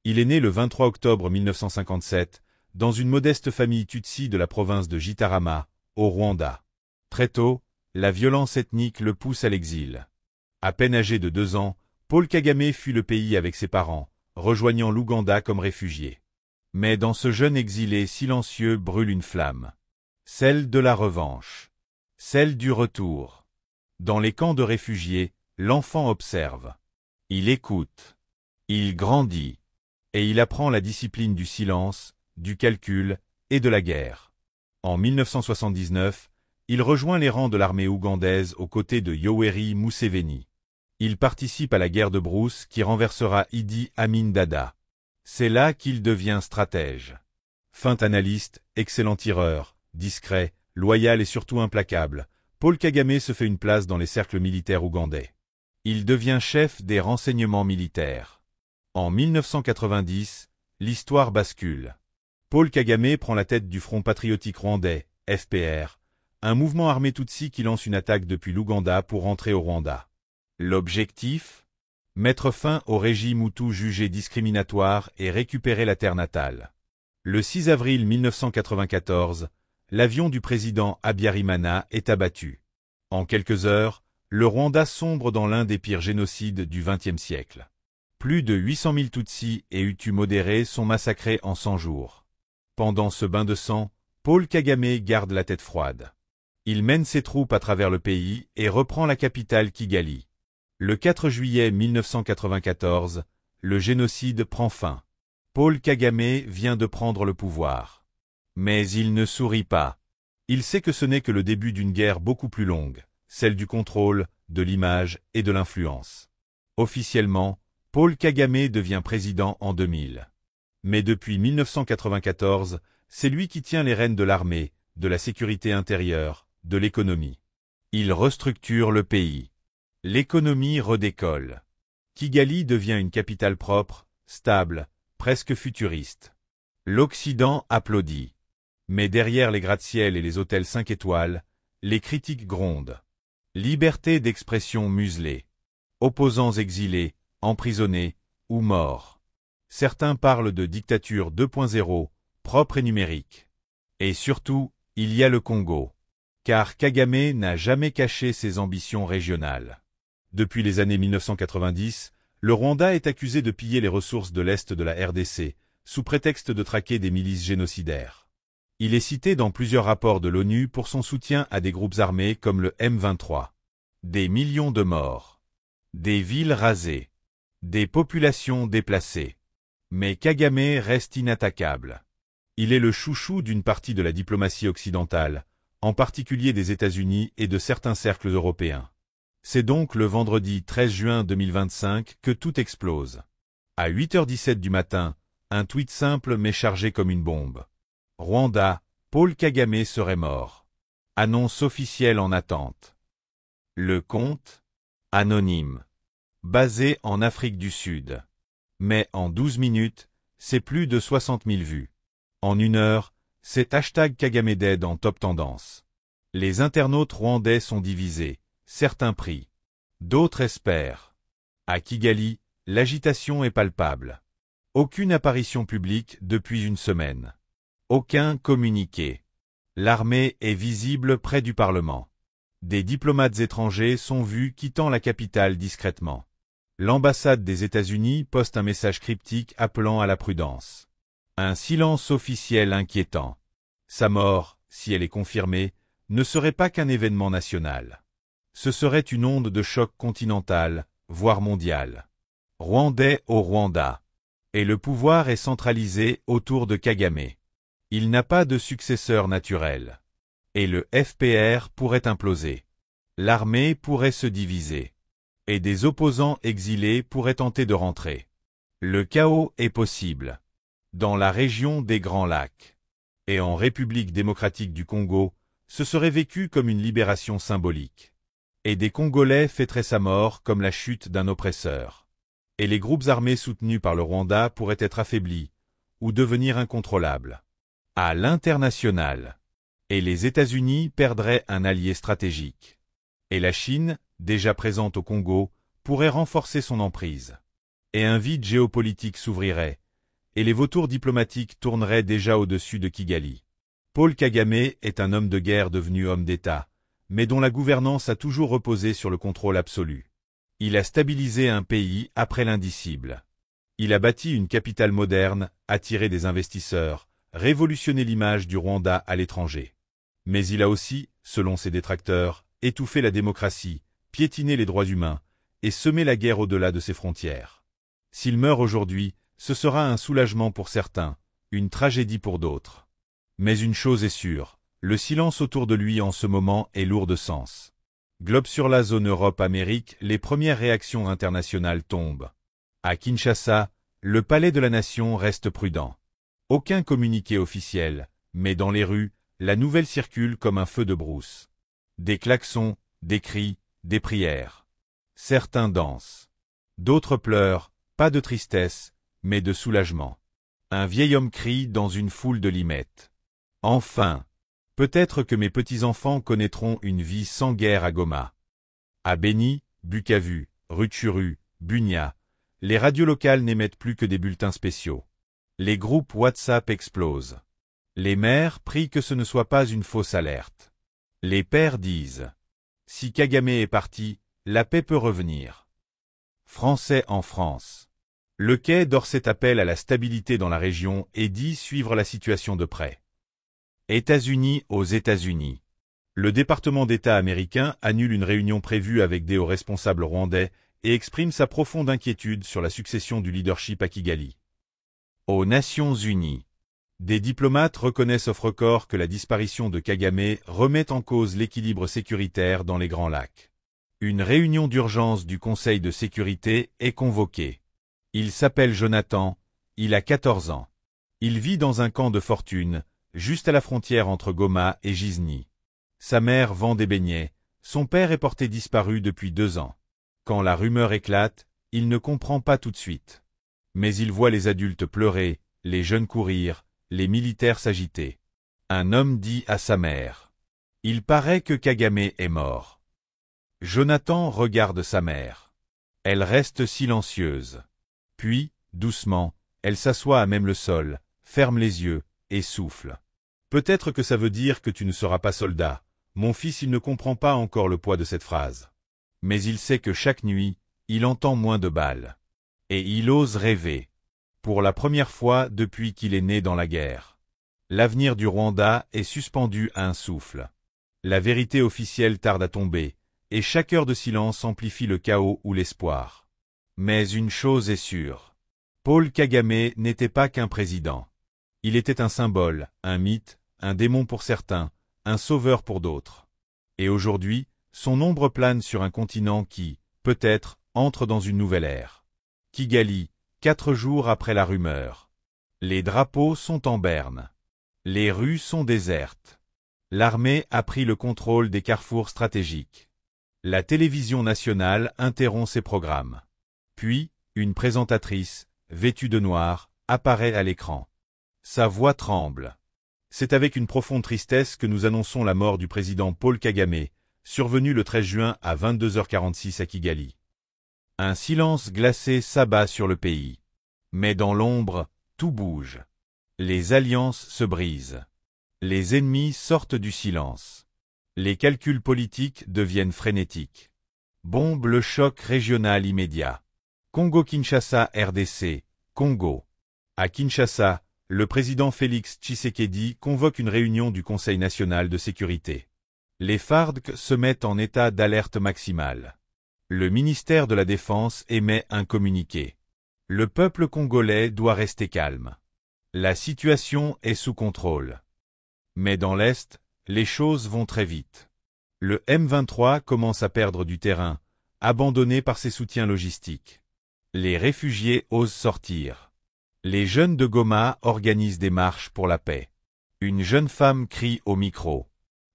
Il est né le 23 octobre 1957, dans une modeste famille Tutsi de la province de Gitarama, au Rwanda. Très tôt, la violence ethnique le pousse à l'exil. À peine âgé de 2 ans, Paul Kagame fuit le pays avec ses parents, rejoignant l'Ouganda comme réfugié. Mais dans ce jeune exilé silencieux brûle une flamme. Celle de la revanche. Celle du retour. Dans les camps de réfugiés, l'enfant observe. Il écoute. Il grandit. Et il apprend la discipline du silence, du calcul et de la guerre. En 1979, il rejoint les rangs de l'armée ougandaise aux côtés de Yoweri Museveni. Il participe à la guerre de brousse qui renversera Idi Amin Dada. C'est là qu'il devient stratège. Fin analyste, excellent tireur, discret, loyal et surtout implacable, Paul Kagame se fait une place dans les cercles militaires ougandais. Il devient chef des renseignements militaires. En 1990, l'histoire bascule. Paul Kagame prend la tête du Front patriotique rwandais, FPR, un mouvement armé Tutsi qui lance une attaque depuis l'Ouganda pour rentrer au Rwanda. L'objectif ? Mettre fin au régime Hutu jugé discriminatoire et récupérer la terre natale. Le 6 avril 1994, l'avion du président Habyarimana est abattu. En quelques heures, le Rwanda sombre dans l'un des pires génocides du XXe siècle. Plus de 800 000 Tutsis et Hutus modérés sont massacrés en 100 jours. Pendant ce bain de sang, Paul Kagame garde la tête froide. Il mène ses troupes à travers le pays et reprend la capitale Kigali. Le 4 juillet 1994, le génocide prend fin. Paul Kagame vient de prendre le pouvoir. Mais il ne sourit pas. Il sait que ce n'est que le début d'une guerre beaucoup plus longue, celle du contrôle, de l'image et de l'influence. Officiellement, Paul Kagame devient président en 2000. Mais depuis 1994, c'est lui qui tient les rênes de l'armée, de la sécurité intérieure, de l'économie. Il restructure le pays. L'économie redécolle. Kigali devient une capitale propre, stable, presque futuriste. L'Occident applaudit. Mais derrière les gratte-ciel et les hôtels 5 étoiles, les critiques grondent. Liberté d'expression muselée. Opposants exilés, emprisonnés ou morts. Certains parlent de dictature 2.0, propre et numérique. Et surtout, il y a le Congo. Car Kagame n'a jamais caché ses ambitions régionales. Depuis les années 1990, le Rwanda est accusé de piller les ressources de l'Est de la RDC, sous prétexte de traquer des milices génocidaires. Il est cité dans plusieurs rapports de l'ONU pour son soutien à des groupes armés comme le M23. Des millions de morts. Des villes rasées. Des populations déplacées. Mais Kagame reste inattaquable. Il est le chouchou d'une partie de la diplomatie occidentale, en particulier des États-Unis et de certains cercles européens. C'est donc le vendredi 13 juin 2025 que tout explose. À 8h17 du matin, un tweet simple mais chargé comme une bombe. Rwanda, Paul Kagame serait mort. Annonce officielle en attente. Le compte ? Anonyme. Basé en Afrique du Sud. Mais en 12 minutes, c'est plus de 60 000 vues. En 1 heure, c'est #KagameDead en top tendance. Les internautes rwandais sont divisés, certains prient. D'autres espèrent. À Kigali, l'agitation est palpable. Aucune apparition publique depuis une semaine. Aucun communiqué. L'armée est visible près du Parlement. Des diplomates étrangers sont vus quittant la capitale discrètement. L'ambassade des États-Unis poste un message cryptique appelant à la prudence. Un silence officiel inquiétant. Sa mort, si elle est confirmée, ne serait pas qu'un événement national. Ce serait une onde de choc continentale, voire mondiale. Rwandais au Rwanda. Et le pouvoir est centralisé autour de Kagame. Il n'a pas de successeur naturel. Et le FPR pourrait imploser. L'armée pourrait se diviser. Et des opposants exilés pourraient tenter de rentrer. Le chaos est possible. Dans la région des Grands Lacs. Et en République démocratique du Congo, ce serait vécu comme une libération symbolique. Et des Congolais fêteraient sa mort comme la chute d'un oppresseur. Et les groupes armés soutenus par le Rwanda pourraient être affaiblis, ou devenir incontrôlables. À l'international. Et les États-Unis perdraient un allié stratégique. Et la Chine, déjà présente au Congo, pourrait renforcer son emprise. Et un vide géopolitique s'ouvrirait, et les vautours diplomatiques tourneraient déjà au-dessus de Kigali. Paul Kagame est un homme de guerre devenu homme d'État, mais dont la gouvernance a toujours reposé sur le contrôle absolu. Il a stabilisé un pays après l'indicible. Il a bâti une capitale moderne, attiré des investisseurs, révolutionné l'image du Rwanda à l'étranger. Mais il a aussi, selon ses détracteurs, étouffé la démocratie, piétiné les droits humains, et semé la guerre au-delà de ses frontières. S'il meurt aujourd'hui, ce sera un soulagement pour certains, une tragédie pour d'autres. Mais une chose est sûre, le silence autour de lui en ce moment est lourd de sens. Globe sur la zone Europe-Amérique, les premières réactions internationales tombent. À Kinshasa, le palais de la nation reste prudent. Aucun communiqué officiel, mais dans les rues, la nouvelle circule comme un feu de brousse. Des klaxons, des cris, des prières. Certains dansent. D'autres pleurent, pas de tristesse, mais de soulagement. Un vieil homme crie dans une foule de limettes. Enfin! Peut-être que mes petits-enfants connaîtront une vie sans guerre à Goma. À Beni, Bukavu, Rutshuru, Bunia, les radios locales n'émettent plus que des bulletins spéciaux. Les groupes WhatsApp explosent. Les mères prient que ce ne soit pas une fausse alerte. Les pères disent « Si Kagame est parti, la paix peut revenir ». Français en France. Le Quai d'Orsay appelle à la stabilité dans la région et dit suivre la situation de près. États-Unis aux États-Unis. Le département d'État américain annule une réunion prévue avec des hauts responsables rwandais et exprime sa profonde inquiétude sur la succession du leadership à Kigali. Aux Nations Unies. Des diplomates reconnaissent off-record que la disparition de Kagame remet en cause l'équilibre sécuritaire dans les Grands Lacs. Une réunion d'urgence du Conseil de sécurité est convoquée. Il s'appelle Jonathan, il a 14 ans. Il vit dans un camp de fortune, juste à la frontière entre Goma et Gisni. Sa mère vend des beignets, son père est porté disparu depuis 2 ans. Quand la rumeur éclate, il ne comprend pas tout de suite. Mais il voit les adultes pleurer, les jeunes courir, les militaires s'agiter. Un homme dit à sa mère « Il paraît que Kagame est mort ». Jonathan regarde sa mère. Elle reste silencieuse. Puis, doucement, elle s'assoit à même le sol, ferme les yeux, et souffle. Peut-être que ça veut dire que tu ne seras pas soldat. Mon fils, il ne comprend pas encore le poids de cette phrase. Mais il sait que chaque nuit, il entend moins de balles. Et il ose rêver. Pour la première fois depuis qu'il est né dans la guerre. L'avenir du Rwanda est suspendu à un souffle. La vérité officielle tarde à tomber, et chaque heure de silence amplifie le chaos ou l'espoir. Mais une chose est sûre. Paul Kagame n'était pas qu'un président. Il était un symbole, un mythe, un démon pour certains, un sauveur pour d'autres. Et aujourd'hui, son ombre plane sur un continent qui, peut-être, entre dans une nouvelle ère. Kigali, 4 jours après la rumeur. Les drapeaux sont en berne. Les rues sont désertes. L'armée a pris le contrôle des carrefours stratégiques. La télévision nationale interrompt ses programmes. Puis, une présentatrice, vêtue de noir, apparaît à l'écran. Sa voix tremble. C'est avec une profonde tristesse que nous annonçons la mort du président Paul Kagame, survenu le 13 juin à 22h46 à Kigali. Un silence glacé s'abat sur le pays. Mais dans l'ombre, tout bouge. Les alliances se brisent. Les ennemis sortent du silence. Les calculs politiques deviennent frénétiques. Bombe le choc régional immédiat. Congo-Kinshasa RDC, Congo. À Kinshasa, le président Félix Tshisekedi convoque une réunion du Conseil national de sécurité. Les FARDC se mettent en état d'alerte maximale. Le ministère de la Défense émet un communiqué. Le peuple congolais doit rester calme. La situation est sous contrôle. Mais dans l'Est, les choses vont très vite. Le M23 commence à perdre du terrain, abandonné par ses soutiens logistiques. Les réfugiés osent sortir. Les jeunes de Goma organisent des marches pour la paix. Une jeune femme crie au micro.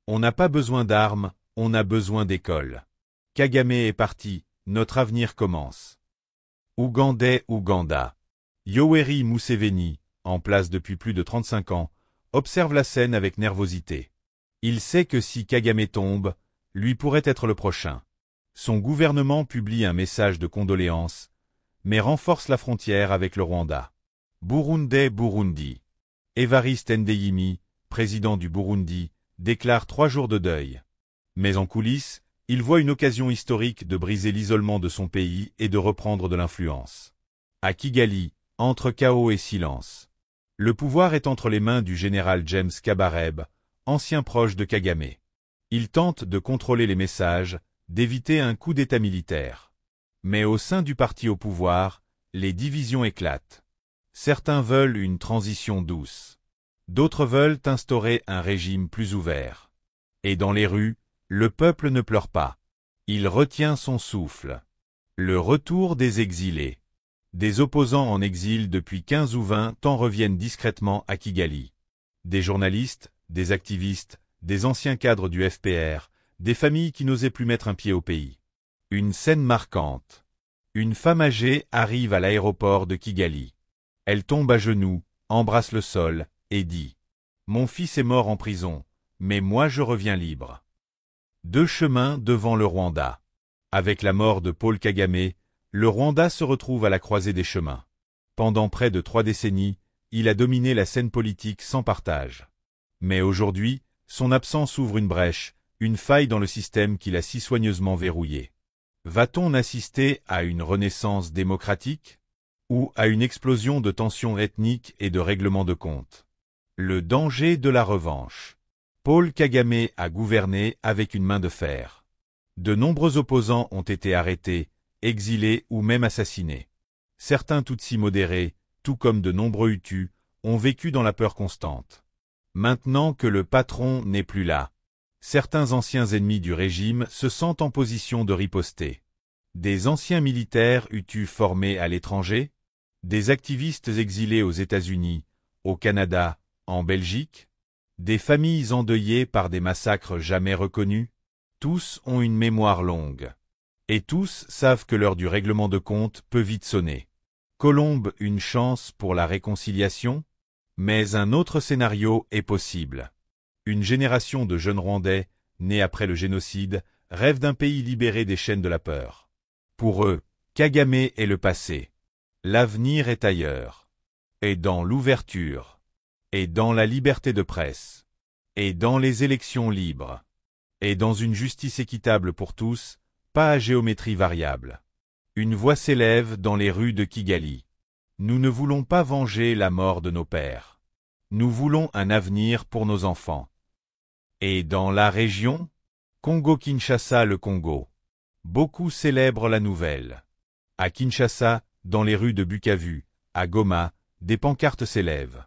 On n'a pas besoin d'armes, on a besoin d'écoles. Kagame est parti, notre avenir commence. Ougandais Ouganda. Yoweri Museveni, en place depuis plus de 35 ans, observe la scène avec nervosité. Il sait que si Kagame tombe, lui pourrait être le prochain. Son gouvernement publie un message de condoléances, mais renforce la frontière avec le Rwanda. Burundi. Évariste Ndayishimiye, président du Burundi, déclare 3 jours de deuil. Mais en coulisses, il voit une occasion historique de briser l'isolement de son pays et de reprendre de l'influence. À Kigali, entre chaos et silence. Le pouvoir est entre les mains du général James Kabarebe, ancien proche de Kagame. Il tente de contrôler les messages, d'éviter un coup d'État militaire. Mais au sein du parti au pouvoir, les divisions éclatent. Certains veulent une transition douce. D'autres veulent instaurer un régime plus ouvert. Et dans les rues, le peuple ne pleure pas. Il retient son souffle. Le retour des exilés. Des opposants en exil depuis 15 ou 20 ans reviennent discrètement à Kigali. Des journalistes, des activistes, des anciens cadres du FPR, des familles qui n'osaient plus mettre un pied au pays. Une scène marquante. Une femme âgée arrive à l'aéroport de Kigali. Elle tombe à genoux, embrasse le sol, et dit « Mon fils est mort en prison, mais moi je reviens libre. » 2 chemins devant le Rwanda. Avec la mort de Paul Kagame, le Rwanda se retrouve à la croisée des chemins. Pendant près de 3 décennies, il a dominé la scène politique sans partage. Mais aujourd'hui, son absence ouvre une brèche, une faille dans le système qu'il a si soigneusement verrouillé. Va-t-on assister à une renaissance démocratique? Ou à une explosion de tensions ethniques et de règlements de comptes? Le danger de la revanche. Paul Kagame a gouverné avec une main de fer. De nombreux opposants ont été arrêtés, exilés ou même assassinés. Certains Tutsis modérés, tout comme de nombreux Hutus, ont vécu dans la peur constante. Maintenant que le patron n'est plus là, certains anciens ennemis du régime se sentent en position de riposter. Des anciens militaires Hutus formés à l'étranger? Des activistes exilés aux États-Unis, au Canada, en Belgique? Des familles endeuillées par des massacres jamais reconnus? Tous ont une mémoire longue. Et tous savent que l'heure du règlement de compte peut vite sonner. Colombe, une chance pour la réconciliation? Mais un autre scénario est possible. Une génération de jeunes Rwandais, nés après le génocide, rêvent d'un pays libéré des chaînes de la peur. Pour eux, Kagame est le passé. L'avenir est ailleurs. Et dans l'ouverture. Et dans la liberté de presse. Et dans les élections libres. Et dans une justice équitable pour tous, pas à géométrie variable. Une voix s'élève dans les rues de Kigali. Nous ne voulons pas venger la mort de nos pères. Nous voulons un avenir pour nos enfants. Et dans la région? Congo-Kinshasa, le Congo. Beaucoup célèbrent la nouvelle. À Kinshasa, dans les rues de Bukavu, à Goma, des pancartes s'élèvent.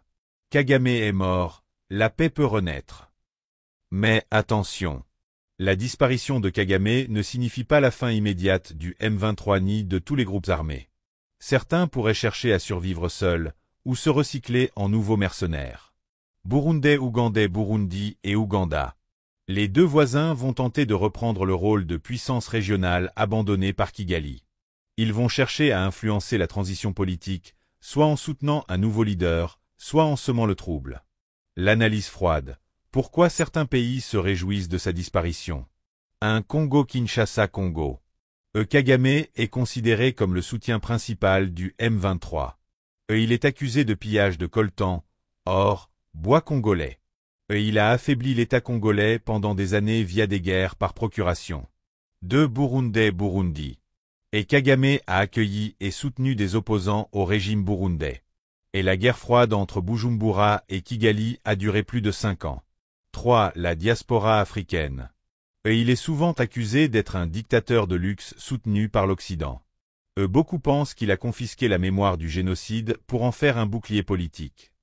Kagame est mort, la paix peut renaître. Mais attention. La disparition de Kagame ne signifie pas la fin immédiate du M23 ni de tous les groupes armés. Certains pourraient chercher à survivre seuls, ou se recycler en nouveaux mercenaires. Burundais, Ougandais, Burundi et Ouganda. Les 2 voisins vont tenter de reprendre le rôle de puissance régionale abandonné par Kigali. Ils vont chercher à influencer la transition politique, soit en soutenant un nouveau leader, soit en semant le trouble. L'analyse froide. Pourquoi certains pays se réjouissent de sa disparition? Un Congo-Kinshasa-Congo. Kagame est considéré comme le soutien principal du M23. Il est accusé de pillage de coltan, or, bois congolais. Il a affaibli l'État congolais pendant des années via des guerres par procuration. 2 Burundais Burundi. Et Kagame a accueilli et soutenu des opposants au régime burundais. Et la guerre froide entre Bujumbura et Kigali a duré plus de 5 ans. 3. La diaspora africaine. Il est souvent accusé d'être un dictateur de luxe soutenu par l'Occident. Beaucoup pensent qu'il a confisqué la mémoire du génocide pour en faire un bouclier politique.